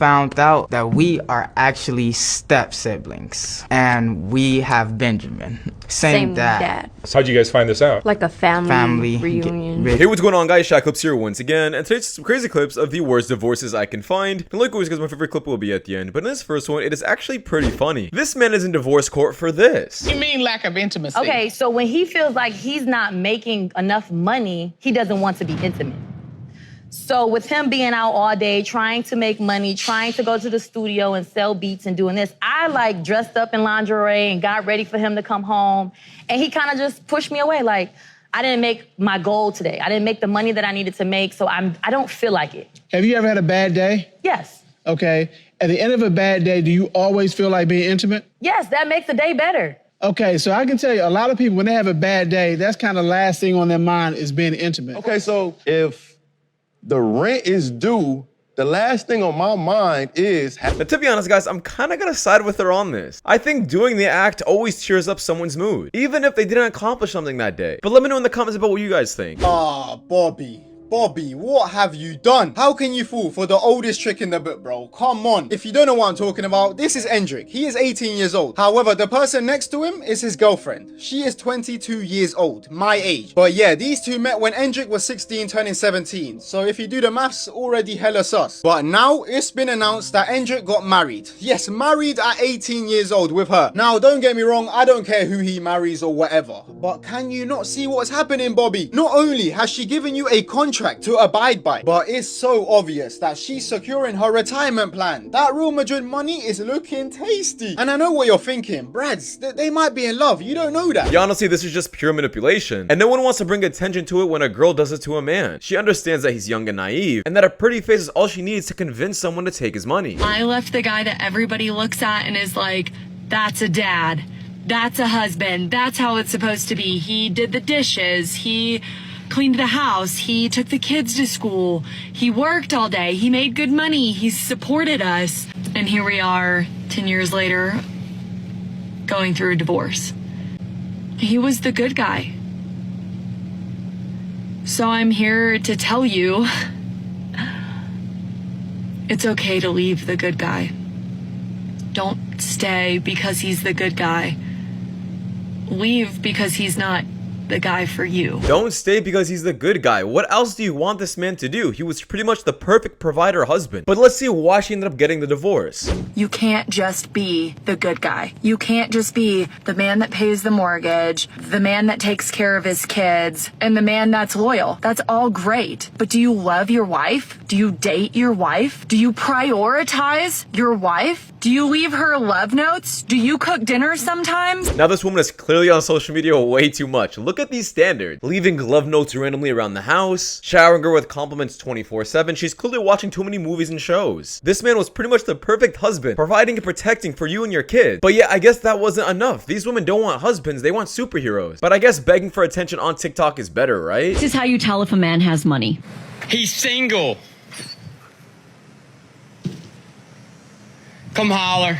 found out that we are actually step siblings, and we have Benjamin, same dad. So how'd you guys find this out? Like a family reunion. Hey, what's going on, guys? Shak-Clips here once again, and today's some crazy clips of the worst divorces I can find. And like always, guys, my favorite clip will be at the end, but in this first one, it is actually pretty funny. This man is in divorce court for this. You mean lack of intimacy? Okay, so when he feels like he's not making enough money, he doesn't want to be intimate. So with him being out all day, trying to make money, trying to go to the studio and sell beats and doing this, I like dressed up in lingerie and got ready for him to come home. And he kind of just pushed me away. Like, I didn't make my goal today. I didn't make the money that I needed to make, so I don't feel like it. Have you ever had a bad day? Yes. Okay. At the end of a bad day, do you always feel like being intimate? Yes, that makes the day better. Okay, so I can tell you, a lot of people, when they have a bad day, that's kind of last thing on their mind is being intimate. Okay, so if the rent is due, the last thing on my mind is... Now, to be honest, guys, I'm kind of gonna side with her on this. I think doing the act always cheers up someone's mood, even if they didn't accomplish something that day. But let me know in the comments about what you guys think. Bobby, what have you done? How can you fall for the oldest trick in the book, bro? Come on. If you don't know what I'm talking about, this is Endrick. He is 18 years old. However, the person next to him is his girlfriend. She is 22 years old, my age. But yeah, these two met when Endrick was 16, turning 17. So if you do the maths, already hella sus. But now it's been announced that Endrick got married. Yes, married at 18 years old with her. Now, don't get me wrong, I don't care who he marries or whatever. But can you not see what's happening, Bobby? Not only has she given you a contract to abide by, but it's so obvious that she's securing her retirement plan. That Real Madrid money is looking tasty. And I know what you're thinking, Brads, they might be in love. You don't know that. Yeah, honestly, this is just pure manipulation, and no one wants to bring attention to it when a girl does it to a man. She understands that he's young and naive, and that a pretty face is all she needs to convince someone to take his money. I left the guy that everybody looks at and is like, that's a dad, that's a husband, that's how it's supposed to be. He did the dishes, he cleaned the house, he took the kids to school, he worked all day, he made good money, he supported us. And here we are 10 years later going through a divorce. He was the good guy. So I'm here to tell you, it's okay to leave the good guy. Don't stay because he's the good guy. Leave because he's not the guy for you. Don't stay because he's the good guy. What else do you want this man to do? He was pretty much the perfect provider husband. But let's see why she ended up getting the divorce. You can't just be the good guy. You can't just be the man that pays the mortgage, the man that takes care of his kids, and the man that's loyal. That's all great. But do you love your wife? Do you date your wife? Do you prioritize your wife? Do you leave her love notes? Do you cook dinner sometimes? Now this woman is clearly on social media way too much. Look at these standards. Leaving love notes randomly around the house, showering her with compliments 24/7. She's clearly watching too many movies and shows. This man was pretty much the perfect husband, providing and protecting for you and your kids. But yeah, I guess that wasn't enough. These women don't want husbands, they want superheroes. But I guess begging for attention on TikTok is better, right? This is how you tell if a man has money. He's single. Come holler.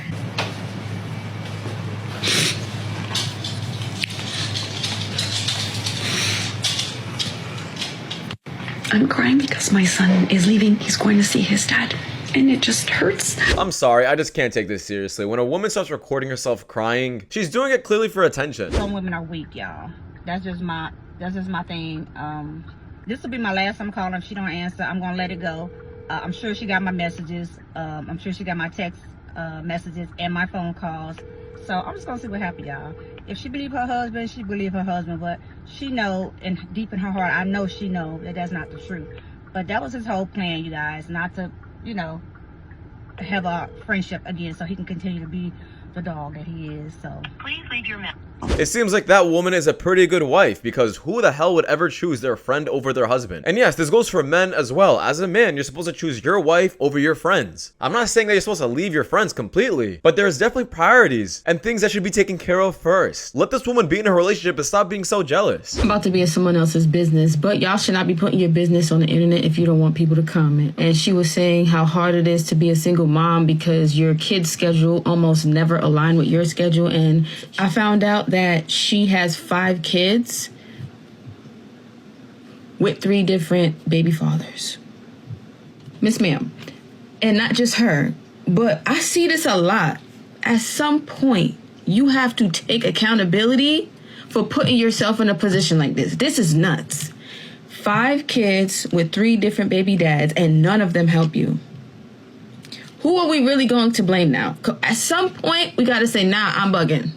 I'm crying because my son is leaving. He's going to see his dad. And it just hurts. I'm sorry, I just can't take this seriously. When a woman starts recording herself crying, she's doing it clearly for attention. Some women are weak, y'all. That's just my thing. This will be my last time calling. If she don't answer, I'm gonna let it go. I'm sure she got my messages. I'm sure she got my text messages and my phone calls. So I'm just gonna see what happens, y'all. If she believe her husband, she believe her husband. But she know, and deep in her heart, I know she know that that's not the truth. But that was his whole plan, you guys, not to, you know, have a friendship again, so he can continue to be the dog that he is. So please leave your message. It seems like that woman is a pretty good wife, because who the hell would ever choose their friend over their husband? And yes, this goes for men as well. As a man, you're supposed to choose your wife over your friends. I'm not saying that you're supposed to leave your friends completely, but there's definitely priorities and things that should be taken care of first. Let this woman be in a relationship and stop being so jealous. I'm about to be in someone else's business, but y'all should not be putting your business on the internet if you don't want people to comment. And she was saying how hard it is to be a single mom because your kid's schedule almost never align with your schedule. And I found out that she has 5 kids with 3 different baby fathers. Miss Ma'am, and not just her, but I see this a lot. At some point, you have to take accountability for putting yourself in a position like this. This is nuts. 5 kids with 3 different baby dads, and none of them help you. Who are we really going to blame now? At some point, we got to say, nah, I'm bugging.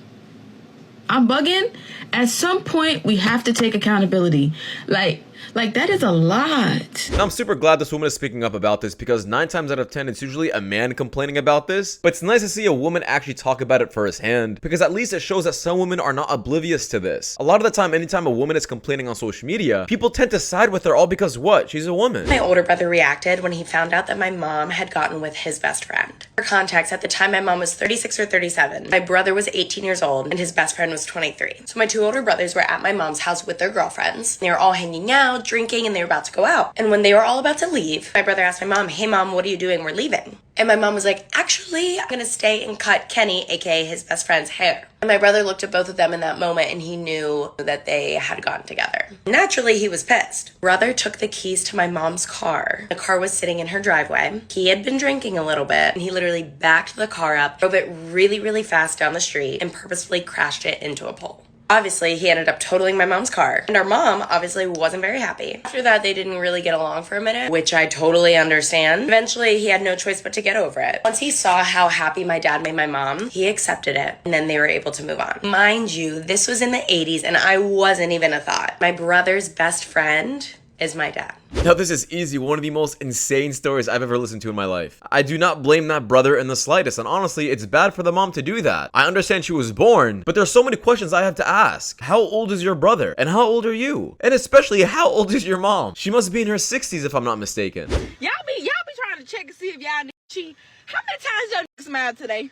I'm bugging. At some point, we have to take accountability. Like that is a lot. Now, I'm super glad this woman is speaking up about this because 9 times out of 10, it's usually a man complaining about this. But it's nice to see a woman actually talk about it firsthand because at least it shows that some women are not oblivious to this. A lot of the time, anytime a woman is complaining on social media, people tend to side with her all because what? She's a woman. My older brother reacted when he found out that my mom had gotten with his best friend. For context, at the time my mom was 36 or 37. My brother was 18 years old and his best friend was 23. So my 2 older brothers were at my mom's house with their girlfriends. They were all hanging out, drinking, and they were about to go out. And when they were all about to leave, my brother asked my mom, "Hey mom, what are you doing? We're leaving." And my mom was like, "Actually, I'm gonna stay and cut Kenny, aka his best friend's hair." And my brother looked at both of them in that moment and he knew that they had gotten together. Naturally, he was pissed. Brother took the keys to my mom's car. The car was sitting in her driveway. He had been drinking a little bit and he literally backed the car up, drove it really, really fast down the street and purposefully crashed it into a pole. Obviously, he ended up totaling my mom's car, and our mom obviously wasn't very happy. After that, they didn't really get along for a minute, which I totally understand. Eventually, he had no choice but to get over it. Once he saw how happy my dad made my mom, he accepted it, and then they were able to move on. Mind you, this was in the 80s, and I wasn't even a thought. My brother's best friend is my dad. Now, this is easy one of the most insane stories I've ever listened to in my life. I do not blame that brother in the slightest, and honestly, it's bad for the mom to do that. I understand she was born, but there's so many questions I have to ask. How old is your brother? And how old are you? And especially, how old is your mom? She must be in her 60s if I'm not mistaken. Y'all be trying to check and see if y'all cheat. How many times y'all smiled today?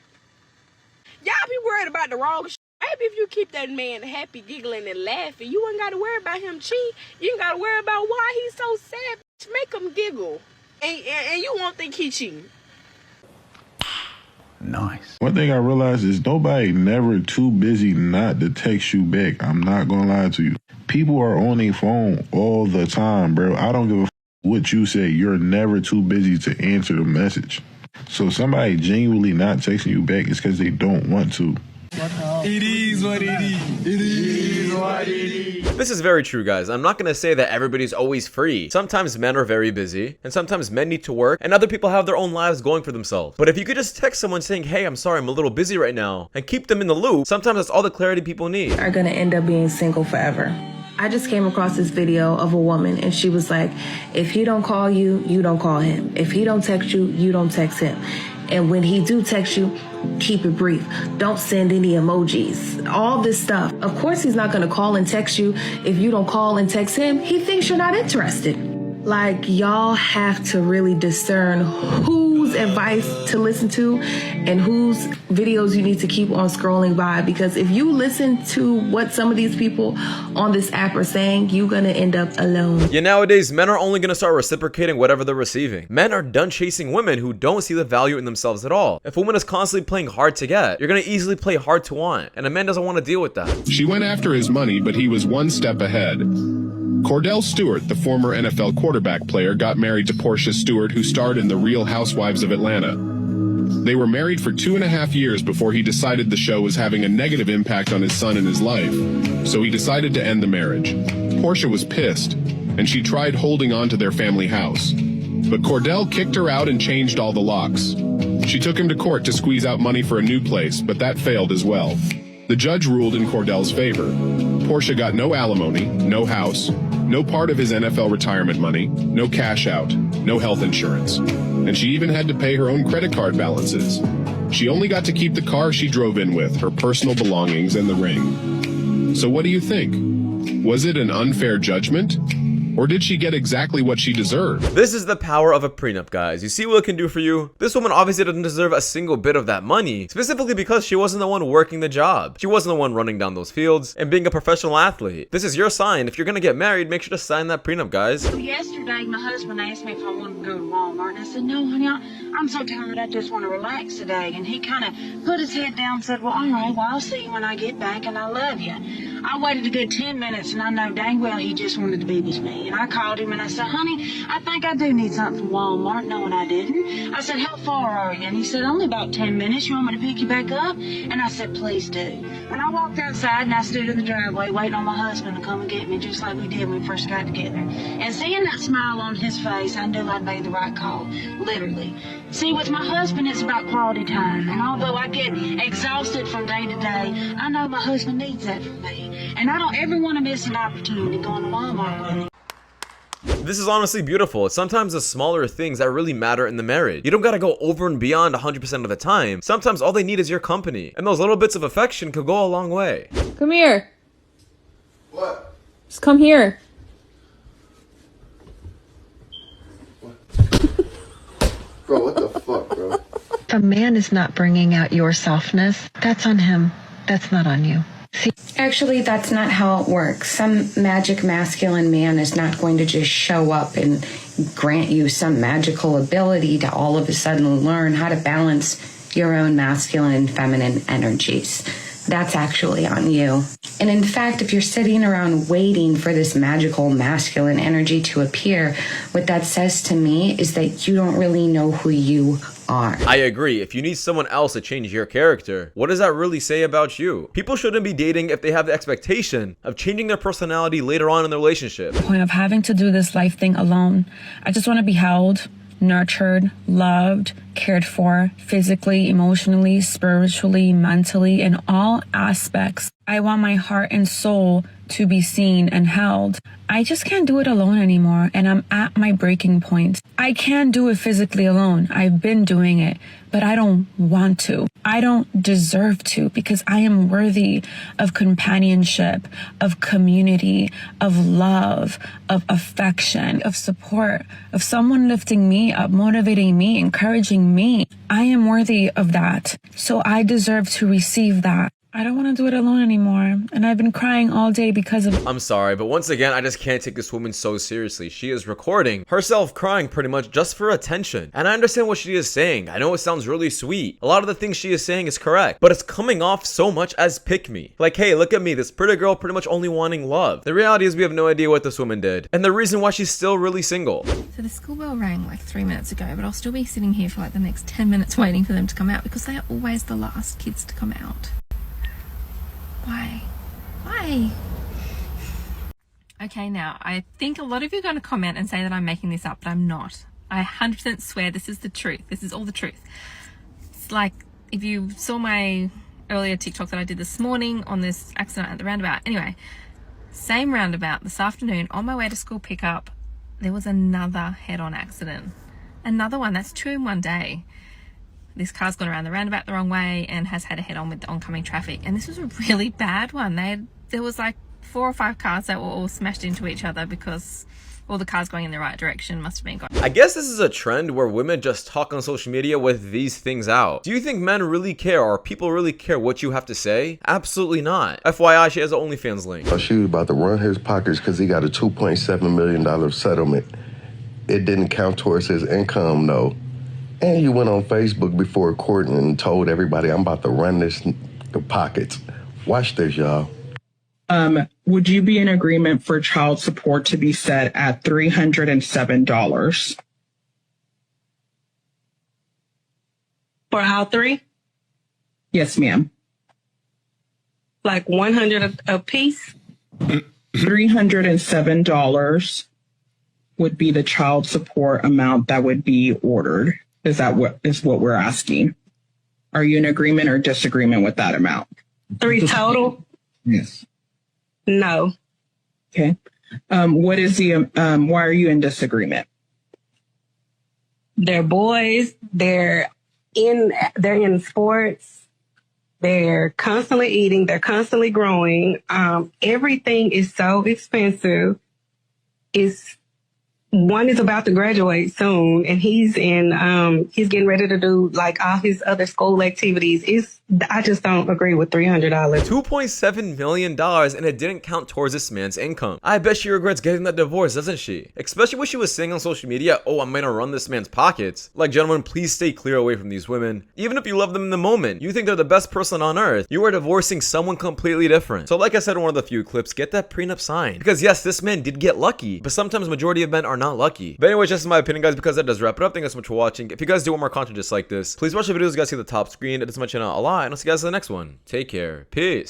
Y'all be worried about the wrong shit. Maybe if you keep that man happy, giggling, and laughing, you ain't got to worry about him cheat. You ain't got to worry about why he's so sad. Make him giggle. And you won't think he cheating. Nice. One thing I realized is nobody never too busy not to text you back. I'm not going to lie to you. People are on their phone all the time, bro. I don't give a what you say. You're never too busy to answer the message. So somebody genuinely not texting you back is because they don't want to. It is what it is. It is what it is. This is very true, guys. I'm not gonna say that everybody's always free. Sometimes men are very busy, and sometimes men need to work, and other people have their own lives going for themselves. But if you could just text someone saying, "Hey, I'm sorry, I'm a little busy right now," and keep them in the loop, sometimes that's all the clarity people need. Are gonna end up being single forever. I just came across this video of a woman and she was like, if he don't call you, you don't call him. If he don't text you, you don't text him. And when he do text you, keep it brief. Don't send any emojis. All this stuff. Of course he's not gonna call and text you. If you don't call and text him, he thinks you're not interested. Like, y'all have to really discern whose advice to listen to and whose videos you need to keep on scrolling by, because if you listen to what some of these people on this app are saying, you're gonna end up alone. Yeah, nowadays, men are only gonna start reciprocating whatever they're receiving. Men are done chasing women who don't see the value in themselves at all. If a woman is constantly playing hard to get, you're gonna easily play hard to want, and a man doesn't want to deal with that. She went after his money, but he was one step ahead. Cordell Stewart, the former NFL quarterback player, got married to Portia Stewart, who starred in The Real Housewives of Atlanta. They were married for 2.5 years before he decided the show was having a negative impact on his son and his life, so he decided to end the marriage. Portia was pissed, and she tried holding on to their family house. But Cordell kicked her out and changed all the locks. She took him to court to squeeze out money for a new place, but that failed as well. The judge ruled in Cordell's favor. Portia got no alimony, no house, no part of his NFL retirement money, no cash out, no health insurance. And she even had to pay her own credit card balances. She only got to keep the car she drove in with, her personal belongings, and the ring. So what do you think? Was it an unfair judgment? Or did she get exactly what she deserved? This is the power of a prenup, guys. You see what it can do for you? This woman obviously doesn't deserve a single bit of that money, specifically because she wasn't the one working the job. She wasn't the one running down those fields and being a professional athlete. This is your sign. If you're gonna get married, make sure to sign that prenup, guys. Yesterday, my husband asked me if I wanted to go to Walmart, and I said, no, honey, I'm so tired, I just want to relax today. And he kind of put his head down and said, well, all right, well, I'll see you when I get back, and I love you. I waited a good 10 minutes, and I know dang well he just wanted to be with me. And I called him, and I said, honey, I think I do need something from Walmart. No, and I didn't. I said, how far are you? And he said, only about 10 minutes. You want me to pick you back up? And I said, please do. And I walked outside, and I stood in the driveway waiting on my husband to come and get me, just like we did when we first got together. And seeing that smile on his face, I knew I'd made the right call, literally. See, with my husband, it's about quality time. And although I get exhausted from day to day, I know my husband needs that from me. And I don't ever want to miss an opportunity going to Walmart with him. This is honestly beautiful. It's sometimes the smaller things that really matter in the marriage. You don't gotta go over and beyond 100% of the time. Sometimes all they need is your company. And those little bits of affection could go a long way. Come here. What? Just come here. Bro, what the fuck, bro? If a man is not bringing out your softness, that's on him. That's not on you. Actually, that's not how it works. Some magic masculine man is not going to just show up and grant you some magical ability to all of a sudden learn how to balance your own masculine and feminine energies. That's actually on you. And in fact, if you're sitting around waiting for this magical masculine energy to appear, what that says to me is that you don't really know who you are. I agree. If you need someone else to change your character, what does that really say about you? People shouldn't be dating if they have the expectation of changing their personality later on in the relationship. The point of having to do this life thing alone. I just want to be held, nurtured, loved, cared for, physically, emotionally, spiritually, mentally, in all aspects. I want my heart and soul to be seen and held. I just can't do it alone anymore, and I'm at my breaking point. I can do it physically alone. I've been doing it, but I don't want to. I don't deserve to, because I am worthy of companionship, of community, of love, of affection, of support, of someone lifting me up, motivating me, encouraging me. I am worthy of that, so I deserve to receive that. I don't want to do it alone anymore, and I've been crying all day because of— I'm sorry, but once again, I just can't take this woman so seriously. She is recording herself crying pretty much just for attention. And I understand what she is saying. I know it sounds really sweet. A lot of the things she is saying is correct, but it's coming off so much as pick me. Like, hey, look at me, this pretty girl pretty much only wanting love. The reality is we have no idea what this woman did, and the reason why she's still really single. So the school bell rang like 3 minutes ago, but I'll still be sitting here for like the next 10 minutes waiting for them to come out, because they are always the last kids to come out. Why? Why? Okay, now, I think a lot of you are going to comment and say that I'm making this up, but I'm not. I 100% swear this is the truth. This is all the truth. It's like, if you saw my earlier TikTok that I did this morning on this accident at the roundabout. Anyway, same roundabout this afternoon, on my way to school pickup, there was another head-on accident. Another one. That's 2 in one day. This car's gone around the roundabout the wrong way and has had a head-on with the oncoming traffic. And this was a really bad one. There was like 4 or 5 cars that were all smashed into each other because all the cars going in the right direction must have been going. I guess this is a trend where women just talk on social media with these things out. Do you think men really care, or people really care what you have to say? Absolutely not. FYI, she has an OnlyFans link. She was about to run his pockets because he got a $2.7 million settlement. It didn't count towards his income, though. And you went on Facebook before court and told everybody, I'm about to run the pockets. Watch this, y'all. Would you be in agreement for child support to be set at $307? For all three? Yes, ma'am. Like 100 a piece? $307 would be the child support amount that would be ordered. Is what we're asking? Are you in agreement or disagreement with that amount? 3 total? Yes. No. Okay. What is why are you in disagreement? They're boys. They're in sports. They're constantly eating. They're constantly growing. Everything is so expensive. It's one is about to graduate soon, and he's getting ready to do like all his other school activities. I just don't agree with $300. $2.7 million, and it didn't count towards this man's income. I bet she regrets getting that divorce, doesn't she? Especially when she was saying on social media, oh, I'm gonna run this man's pockets. Like, gentlemen, please stay clear away from these women. Even if you love them in the moment, you think they're the best person on earth, you are divorcing someone completely different. So like I said in one of the few clips, get that prenup signed. Because yes, this man did get lucky, but sometimes majority of men are not lucky. But anyways, just in my opinion, guys, because that does wrap it up. Thank you guys so much for watching. If you guys do want more content just like this, please watch the videos you guys see at the top screen. It does my channel a lot, and I'll see you guys in the next one. Take care. Peace.